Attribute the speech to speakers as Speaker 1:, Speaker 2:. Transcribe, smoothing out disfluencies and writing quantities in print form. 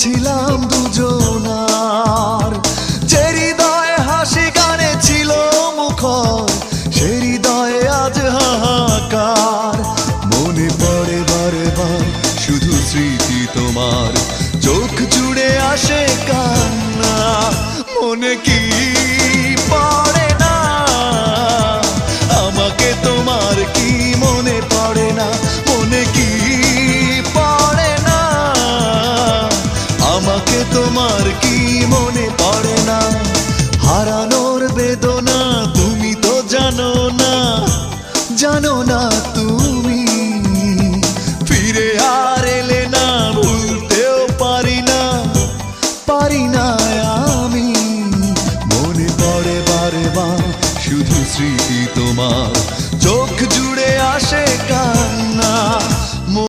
Speaker 1: ছিলাম দুজনার, যে হৃদয়ে হাসি গানে ছিল মুখর, সে হৃদয়ে আজ হাহাকার। মনে পড়ে বারে বার শুধু স্মৃতি তোমার, চোখ জুড়ে আসে কান্না। মনে কি পড়ে না আমাকে তোমার, কি মনে পড়ে না, মনে কি পড়ে না আমাকে তোমার, কি মনে পড়ে না।